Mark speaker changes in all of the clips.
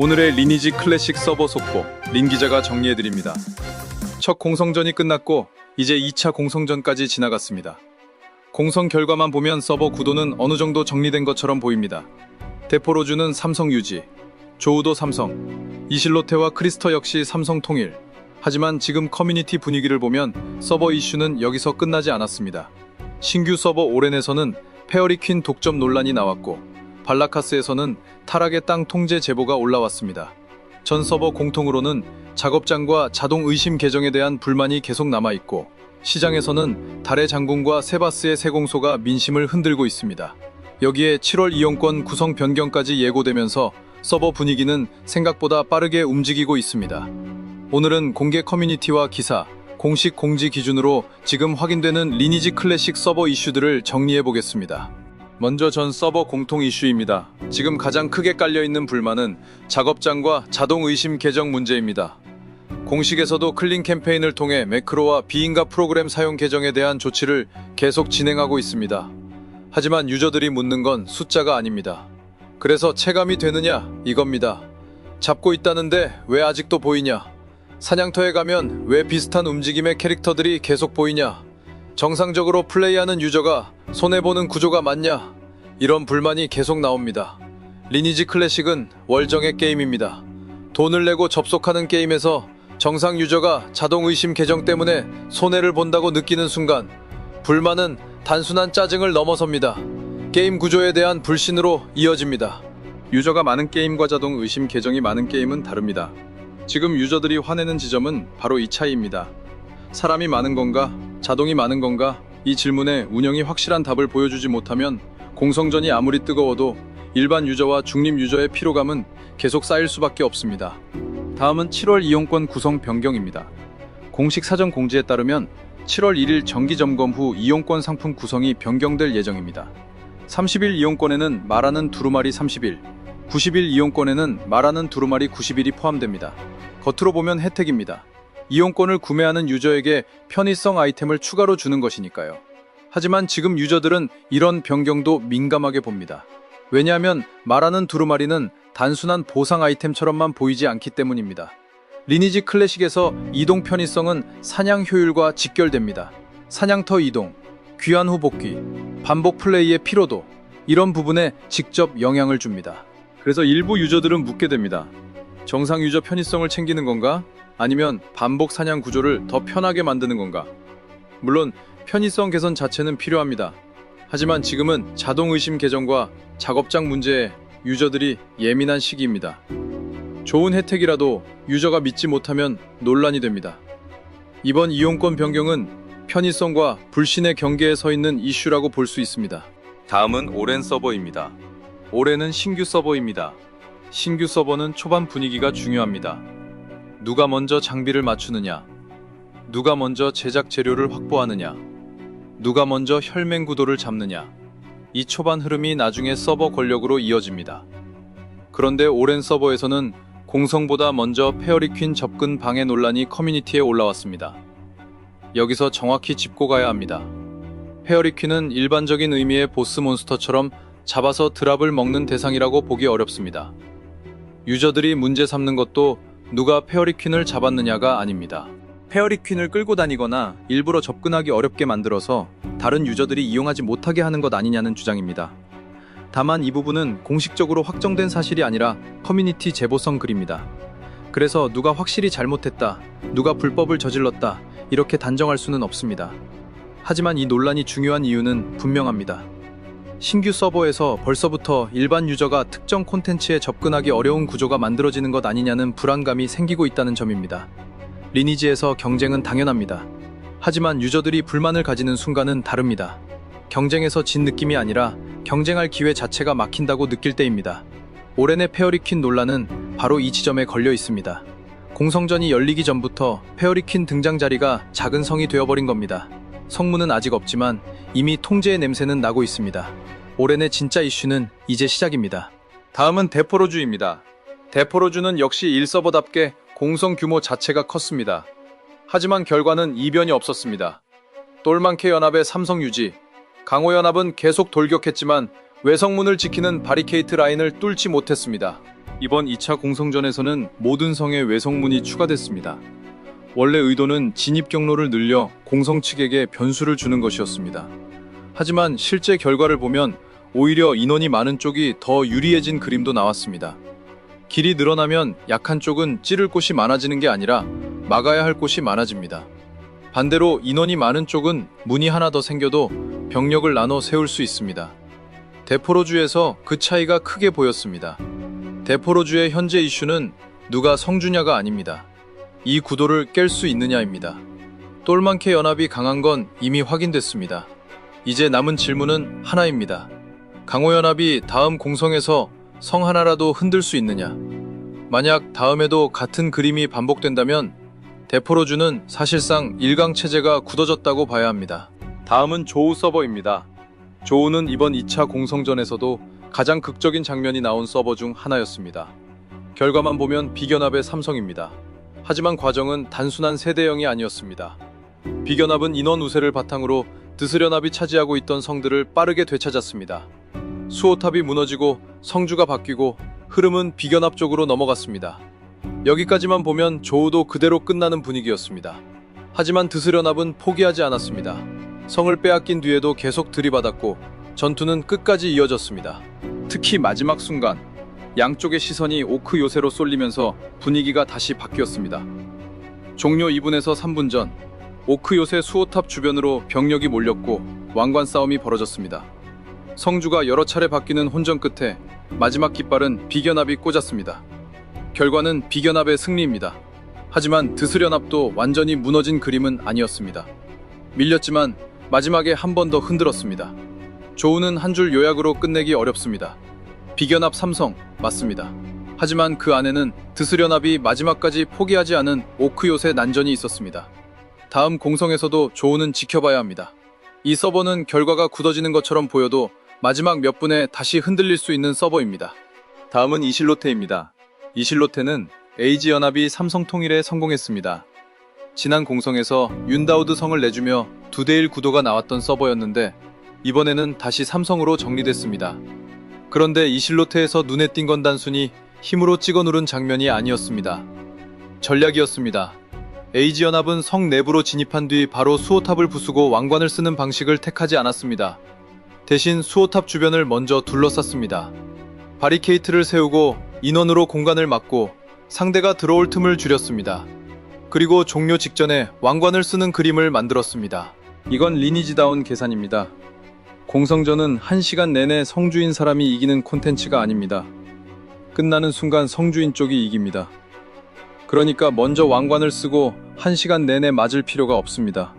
Speaker 1: 오늘의 리니지 클래식 서버 속보 린 기자가 정리해드립니다. 첫 공성전이 끝났고 이제 2차 공성전까지 지나갔습니다. 공성 결과만 보면 서버 구도는 어느 정도 정리된 것처럼 보입니다. 데포로즈는 삼성 유지, 조우도 삼성, 이실로테와 크리스터 역시 삼성 통일. 하지만 지금 커뮤니티 분위기를 보면 서버 이슈는 여기서 끝나지 않았습니다. 신규 서버 오렌에서는 페어리퀸 독점 논란이 나왔고 발라카스에서는 타락의 땅 통제 제보가 올라왔습니다. 전 서버 공통으로는 작업장과 자동 의심 계정에 대한 불만이 계속 남아있고 시장에서는 달의 장군과 세바스의 세공소가 민심을 흔들고 있습니다. 여기에 7월 이용권 구성 변경까지 예고되면서 서버 분위기는 생각보다 빠르게 움직이고 있습니다. 오늘은 공개 커뮤니티와 기사, 공식 공지 기준으로 지금 확인되는 리니지 클래식 서버 이슈들을 정리해보겠습니다. 먼저 전 서버 공통 이슈입니다. 지금 가장 크게 깔려있는 불만은 작업장과 자동 의심 계정 문제입니다. 공식에서도 클린 캠페인을 통해 매크로와 비인가 프로그램 사용 계정에 대한 조치를 계속 진행하고 있습니다. 하지만 유저들이 묻는 건 숫자가 아닙니다. 그래서 체감이 되느냐 이겁니다. 잡고 있다는데 왜 아직도 보이냐? 사냥터에 가면 왜 비슷한 움직임의 캐릭터들이 계속 보이냐? 정상적으로 플레이하는 유저가 손해보는 구조가 맞냐? 이런 불만이 계속 나옵니다. 리니지 클래식은 월정액 게임입니다. 돈을 내고 접속하는 게임에서 정상 유저가 자동 의심 계정 때문에 손해를 본다고 느끼는 순간 불만은 단순한 짜증을 넘어섭니다. 게임 구조에 대한 불신으로 이어집니다. 유저가 많은 게임과 자동 의심 계정이 많은 게임은 다릅니다. 지금 유저들이 화내는 지점은 바로 이 차이입니다. 사람이 많은 건가? 자동이 많은 건가? 이 질문에 운영이 확실한 답을 보여주지 못하면 공성전이 아무리 뜨거워도 일반 유저와 중립 유저의 피로감은 계속 쌓일 수밖에 없습니다. 다음은 7월 이용권 구성 변경입니다. 공식 사전 공지에 따르면 7월 1일 정기 점검 후 이용권 상품 구성이 변경될 예정입니다. 30일 이용권에는 말하는 두루마리 30일, 90일 이용권에는 말하는 두루마리 90일이 포함됩니다. 겉으로 보면 혜택입니다. 이용권을 구매하는 유저에게 편의성 아이템을 추가로 주는 것이니까요. 하지만 지금 유저들은 이런 변경도 민감하게 봅니다. 왜냐하면 말하는 두루마리는 단순한 보상 아이템처럼만 보이지 않기 때문입니다. 리니지 클래식에서 이동 편의성은 사냥 효율과 직결됩니다. 사냥터 이동, 귀환 후 복귀, 반복 플레이의 피로도, 이런 부분에 직접 영향을 줍니다. 그래서 일부 유저들은 묻게 됩니다. 정상 유저 편의성을 챙기는 건가? 아니면 반복 사냥 구조를 더 편하게 만드는 건가? 물론 편의성 개선 자체는 필요합니다. 하지만 지금은 자동 의심 계정과 작업장 문제에 유저들이 예민한 시기입니다. 좋은 혜택이라도 유저가 믿지 못하면 논란이 됩니다. 이번 이용권 변경은 편의성과 불신의 경계에 서 있는 이슈라고 볼 수 있습니다. 다음은 오렌 서버입니다. 오렌은 신규 서버입니다. 신규 서버는 초반 분위기가 중요합니다. 누가 먼저 장비를 맞추느냐, 누가 먼저 제작 재료를 확보하느냐, 누가 먼저 혈맹 구도를 잡느냐, 이 초반 흐름이 나중에 서버 권력으로 이어집니다. 그런데 오랜 서버에서는 공성보다 먼저 페어리퀸 접근 방해 논란이 커뮤니티에 올라왔습니다. 여기서 정확히 짚고 가야 합니다. 페어리퀸은 일반적인 의미의 보스 몬스터처럼 잡아서 드랍을 먹는 대상이라고 보기 어렵습니다. 유저들이 문제 삼는 것도 누가 페어리퀸을 잡았느냐가 아닙니다. 페어리퀸을 끌고 다니거나 일부러 접근하기 어렵게 만들어서 다른 유저들이 이용하지 못하게 하는 것 아니냐는 주장입니다. 다만 이 부분은 공식적으로 확정된 사실이 아니라 커뮤니티 제보성 글입니다. 그래서 누가 확실히 잘못했다, 누가 불법을 저질렀다 이렇게 단정할 수는 없습니다. 하지만 이 논란이 중요한 이유는 분명합니다. 신규 서버에서 벌써부터 일반 유저가 특정 콘텐츠에 접근하기 어려운 구조가 만들어지는 것 아니냐는 불안감이 생기고 있다는 점입니다. 리니지에서 경쟁은 당연합니다. 하지만 유저들이 불만을 가지는 순간은 다릅니다. 경쟁에서 진 느낌이 아니라 경쟁할 기회 자체가 막힌다고 느낄 때입니다. 오렌의 페어리퀸 논란은 바로 이 지점에 걸려 있습니다. 공성전이 열리기 전부터 페어리퀸 등장 자리가 작은 성이 되어버린 겁니다. 성문은 아직 없지만 이미 통제의 냄새는 나고 있습니다. 오렌의 진짜 이슈는 이제 시작입니다. 다음은 데포로즈입니다. 데포로즈는 역시 1서버답게 공성 규모 자체가 컸습니다. 하지만 결과는 이변이 없었습니다. 똘망케 연합의 삼성 유지, 강호 연합은 계속 돌격했지만 외성문을 지키는 바리케이트 라인을 뚫지 못했습니다. 이번 2차 공성전에서는 모든 성에 외성문이 추가됐습니다. 원래 의도는 진입 경로를 늘려 공성 측에게 변수를 주는 것이었습니다. 하지만 실제 결과를 보면 오히려 인원이 많은 쪽이 더 유리해진 그림도 나왔습니다. 길이 늘어나면 약한 쪽은 찌를 곳이 많아지는 게 아니라 막아야 할 곳이 많아집니다. 반대로 인원이 많은 쪽은 문이 하나 더 생겨도 병력을 나눠 세울 수 있습니다. 대포로주에서 그 차이가 크게 보였습니다. 대포로주의 현재 이슈는 누가 성주냐가 아닙니다. 이 구도를 깰 수 있느냐입니다. 똘만케 연합이 강한 건 이미 확인됐습니다. 이제 남은 질문은 하나입니다. 강호연합이 다음 공성에서 성 하나라도 흔들 수 있느냐? 만약 다음에도 같은 그림이 반복된다면 대포로주는 사실상 1강 체제가 굳어졌다고 봐야 합니다. 다음은 조우 서버입니다. 조우는 이번 2차 공성전에서도 가장 극적인 장면이 나온 서버 중 하나였습니다. 결과만 보면 비견합의 삼성입니다. 하지만 과정은 단순한 세대형이 아니었습니다. 비견합은 인원 우세를 바탕으로 드스련합이 차지하고 있던 성들을 빠르게 되찾았습니다. 수호탑이 무너지고 성주가 바뀌고 흐름은 비견합 쪽으로 넘어갔습니다. 여기까지만 보면 조우도 그대로 끝나는 분위기였습니다. 하지만 드스련합은 포기하지 않았습니다. 성을 빼앗긴 뒤에도 계속 들이받았고 전투는 끝까지 이어졌습니다. 특히 마지막 순간 양쪽의 시선이 오크 요새로 쏠리면서 분위기가 다시 바뀌었습니다. 종료 2분에서 3분 전 오크 요새 수호탑 주변으로 병력이 몰렸고 왕관 싸움이 벌어졌습니다. 성주가 여러 차례 바뀌는 혼전 끝에 마지막 깃발은 비견합이 꽂았습니다. 결과는 비견합의 승리입니다. 하지만 드스련합도 완전히 무너진 그림은 아니었습니다. 밀렸지만 마지막에 한 번 더 흔들었습니다. 조우는 한 줄 요약으로 끝내기 어렵습니다. 비견합 삼성 맞습니다. 하지만 그 안에는 드스련합이 마지막까지 포기하지 않은 오크 요새 난전이 있었습니다. 다음 공성에서도 조우는 지켜봐야 합니다. 이 서버는 결과가 굳어지는 것처럼 보여도 마지막 몇 분에 다시 흔들릴 수 있는 서버입니다. 다음은 이실로테입니다. 이실로테는 에이지 연합이 삼성 통일에 성공했습니다. 지난 공성에서 윤다우드 성을 내주며 2대1 구도가 나왔던 서버였는데 이번에는 다시 삼성으로 정리됐습니다. 그런데 이실로테에서 눈에 띈 건 단순히 힘으로 찍어 누른 장면이 아니었습니다. 전략이었습니다. 에이지 연합은 성 내부로 진입한 뒤 바로 수호탑을 부수고 왕관을 쓰는 방식을 택하지 않았습니다. 대신 수호탑 주변을 먼저 둘러쌌습니다. 바리케이트를 세우고 인원으로 공간을 막고 상대가 들어올 틈을 줄였습니다. 그리고 종료 직전에 왕관을 쓰는 그림을 만들었습니다. 이건 리니지다운 계산입니다. 공성전은 1시간 내내 성주인 사람이 이기는 콘텐츠가 아닙니다. 끝나는 순간 성주인 쪽이 이깁니다. 그러니까 먼저 왕관을 쓰고 1시간 내내 맞을 필요가 없습니다.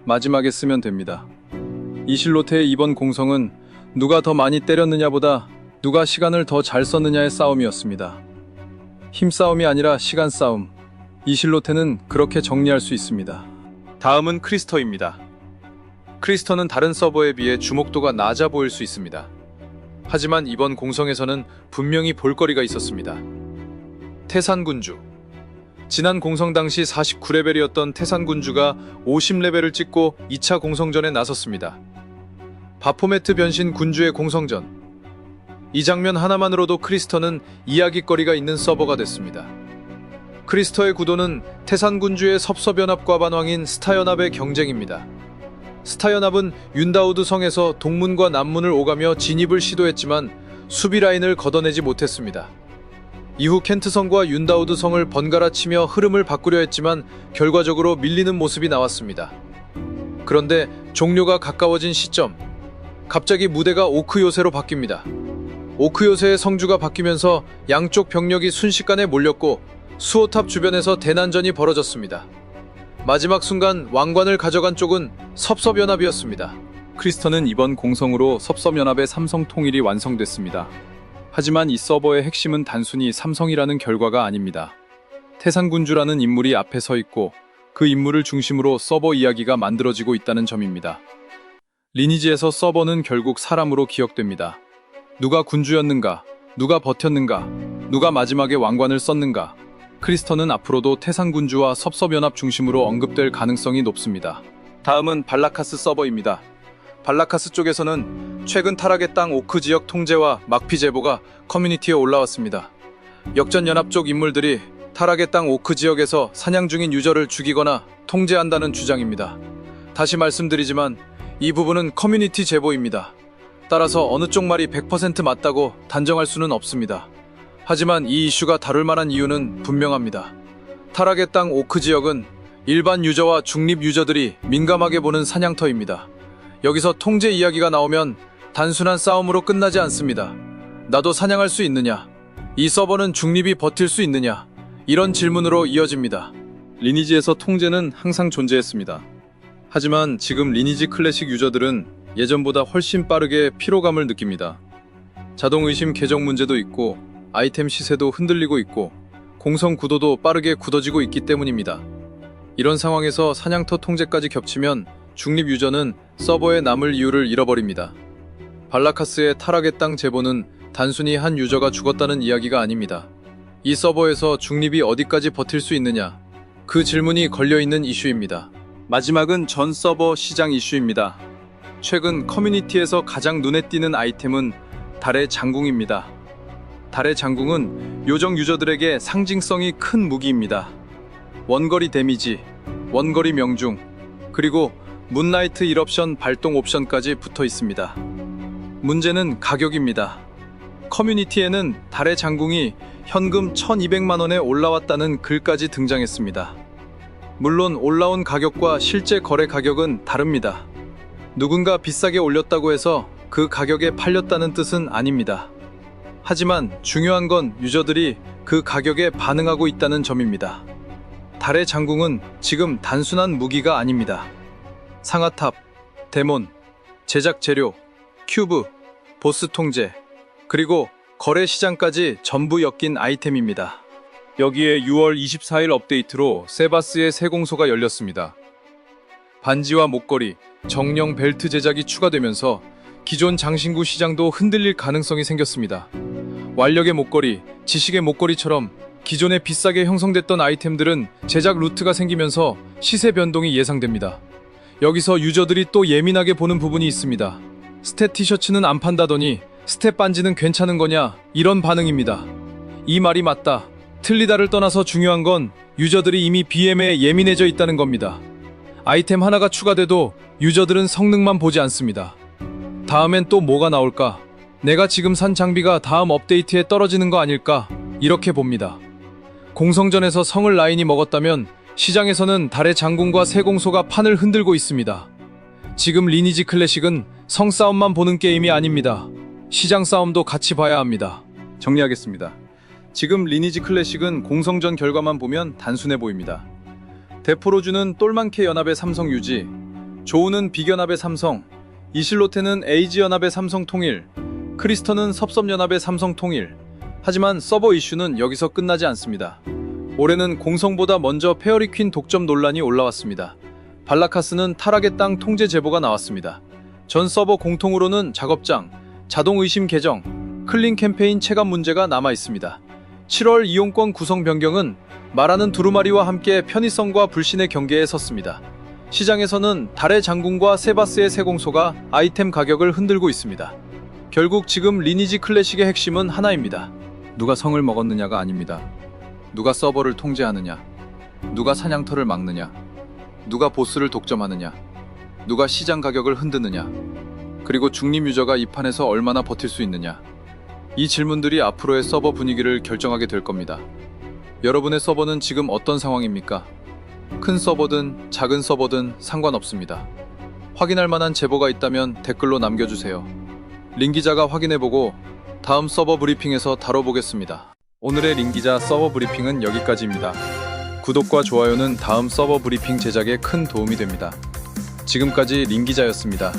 Speaker 1: 마지막에 쓰면 됩니다. 이실로테의 이번 공성은 누가 더 많이 때렸느냐보다 누가 시간을 더 잘 썼느냐의 싸움이었습니다. 힘싸움이 아니라 시간 싸움. 이실로테는 그렇게 정리할 수 있습니다. 다음은 크리스터입니다. 크리스터는 다른 서버에 비해 주목도가 낮아 보일 수 있습니다. 하지만 이번 공성에서는 분명히 볼거리가 있었습니다. 태산군주. 지난 공성 당시 49레벨이었던 태산군주가 50레벨을 찍고 2차 공성전에 나섰습니다. 바포메트 변신 군주의 공성전. 이 장면 하나만으로도 크리스터는 이야깃거리가 있는 서버가 됐습니다. 크리스터의 구도는 태산군주의 섭섭연합과 반왕인 스타연합의 경쟁입니다. 스타연합은 윤다우드 성에서 동문과 남문을 오가며 진입을 시도했지만 수비 라인을 걷어내지 못했습니다. 이후 켄트성과 윤다우드 성을 번갈아 치며 흐름을 바꾸려 했지만 결과적으로 밀리는 모습이 나왔습니다. 그런데 종료가 가까워진 시점, 갑자기 무대가 오크 요새로 바뀝니다. 오크 요새의 성주가 바뀌면서 양쪽 병력이 순식간에 몰렸고 수호탑 주변에서 대난전이 벌어졌습니다. 마지막 순간 왕관을 가져간 쪽은 섭섭연합이었습니다. 크리스터는 이번 공성으로 섭섭연합의 삼성 통일이 완성됐습니다. 하지만 이 서버의 핵심은 단순히 삼성이라는 결과가 아닙니다. 태산군주라는 인물이 앞에 서 있고 그 인물을 중심으로 서버 이야기가 만들어지고 있다는 점입니다. 리니지에서 서버는 결국 사람으로 기억됩니다. 누가 군주였는가? 누가 버텼는가? 누가 마지막에 왕관을 썼는가? 크리스터는 앞으로도 태산군주와 섭섭연합 중심으로 언급될 가능성이 높습니다. 다음은 발라카스 서버입니다. 발라카스 쪽에서는 최근 타락의 땅 오크 지역 통제와 막피 제보가 커뮤니티에 올라왔습니다. 역전연합 쪽 인물들이 타락의 땅 오크 지역에서 사냥 중인 유저를 죽이거나 통제한다는 주장입니다. 다시 말씀드리지만 이 부분은 커뮤니티 제보입니다. 따라서 어느 쪽 말이 100% 맞다고 단정할 수는 없습니다. 하지만 이 이슈가 다룰 만한 이유는 분명합니다. 타락의 땅 오크 지역은 일반 유저와 중립 유저들이 민감하게 보는 사냥터입니다. 여기서 통제 이야기가 나오면 단순한 싸움으로 끝나지 않습니다. 나도 사냥할 수 있느냐? 이 서버는 중립이 버틸 수 있느냐? 이런 질문으로 이어집니다. 리니지에서 통제는 항상 존재했습니다. 하지만 지금 리니지 클래식 유저들은 예전보다 훨씬 빠르게 피로감을 느낍니다. 자동의심 계정 문제도 있고 아이템 시세도 흔들리고 있고 공성 구도도 빠르게 굳어지고 있기 때문입니다. 이런 상황에서 사냥터 통제까지 겹치면 중립 유저는 서버에 남을 이유를 잃어버립니다. 발라카스의 타락의 땅 제보는 단순히 한 유저가 죽었다는 이야기가 아닙니다. 이 서버에서 중립이 어디까지 버틸 수 있느냐, 그 질문이 걸려있는 이슈입니다. 마지막은 전 서버 시장 이슈입니다. 최근 커뮤니티에서 가장 눈에 띄는 아이템은 달의 장궁입니다. 달의 장궁은 요정 유저들에게 상징성이 큰 무기입니다. 원거리 데미지, 원거리 명중, 그리고 문라이트 일옵션 발동 옵션까지 붙어 있습니다. 문제는 가격입니다. 커뮤니티에는 달의 장궁이 현금 1200만 원에 올라왔다는 글까지 등장했습니다. 물론 올라온 가격과 실제 거래 가격은 다릅니다. 누군가 비싸게 올렸다고 해서 그 가격에 팔렸다는 뜻은 아닙니다. 하지만 중요한 건 유저들이 그 가격에 반응하고 있다는 점입니다. 달의 장궁은 지금 단순한 무기가 아닙니다. 상하탑, 데몬, 제작 재료, 큐브, 보스 통제, 그리고 거래 시장까지 전부 엮인 아이템입니다. 여기에 6월 24일 업데이트로 세바스의 새 공소가 열렸습니다. 반지와 목걸이, 정령 벨트 제작이 추가되면서 기존 장신구 시장도 흔들릴 가능성이 생겼습니다. 완력의 목걸이, 지식의 목걸이처럼 기존에 비싸게 형성됐던 아이템들은 제작 루트가 생기면서 시세 변동이 예상됩니다. 여기서 유저들이 또 예민하게 보는 부분이 있습니다. 스탯 티셔츠는 안 판다더니 스탯 반지는 괜찮은 거냐, 이런 반응입니다. 이 말이 맞다, 틀리다를 떠나서 중요한 건 유저들이 이미 BM에 예민해져 있다는 겁니다. 아이템 하나가 추가돼도 유저들은 성능만 보지 않습니다. 다음엔 또 뭐가 나올까? 내가 지금 산 장비가 다음 업데이트에 떨어지는 거 아닐까? 이렇게 봅니다. 공성전에서 성을 라인이 먹었다면 시장에서는 달의 장군과 새 공소가 판을 흔들고 있습니다. 지금 리니지 클래식은 성 싸움만 보는 게임이 아닙니다. 시장 싸움도 같이 봐야 합니다. 정리하겠습니다. 지금 리니지 클래식은 공성전 결과만 보면 단순해 보입니다. 데포로즈는 똘만케 연합의 삼성 유지, 조우는 빅연합의 삼성, 이실로테는 에이지 연합의 삼성 통일, 크리스터는 섭섭 연합의 삼성 통일. 하지만 서버 이슈는 여기서 끝나지 않습니다. 올해는 공성보다 먼저 페어리퀸 독점 논란이 올라왔습니다. 발라카스는 타락의 땅 통제 제보가 나왔습니다. 전 서버 공통으로는 작업장, 자동의심 계정, 클린 캠페인 체감 문제가 남아 있습니다. 7월 이용권 구성 변경은 말하는 두루마리와 함께 편의성과 불신의 경계에 섰습니다. 시장에서는 달의 장군과 세바스의 새 공소가 아이템 가격을 흔들고 있습니다. 결국 지금 리니지 클래식의 핵심은 하나입니다. 누가 성을 먹었느냐가 아닙니다. 누가 서버를 통제하느냐, 누가 사냥터를 막느냐, 누가 보스를 독점하느냐, 누가 시장 가격을 흔드느냐, 그리고 중립 유저가 이 판에서 얼마나 버틸 수 있느냐. 이 질문들이 앞으로의 서버 분위기를 결정하게 될 겁니다. 여러분의 서버는 지금 어떤 상황입니까? 큰 서버든 작은 서버든 상관없습니다. 확인할 만한 제보가 있다면 댓글로 남겨주세요. 링기자가 확인해보고 다음 서버 브리핑에서 다뤄보겠습니다. 오늘의 링기자 서버 브리핑은 여기까지입니다. 구독과 좋아요는 다음 서버 브리핑 제작에 큰 도움이 됩니다. 지금까지 링기자였습니다.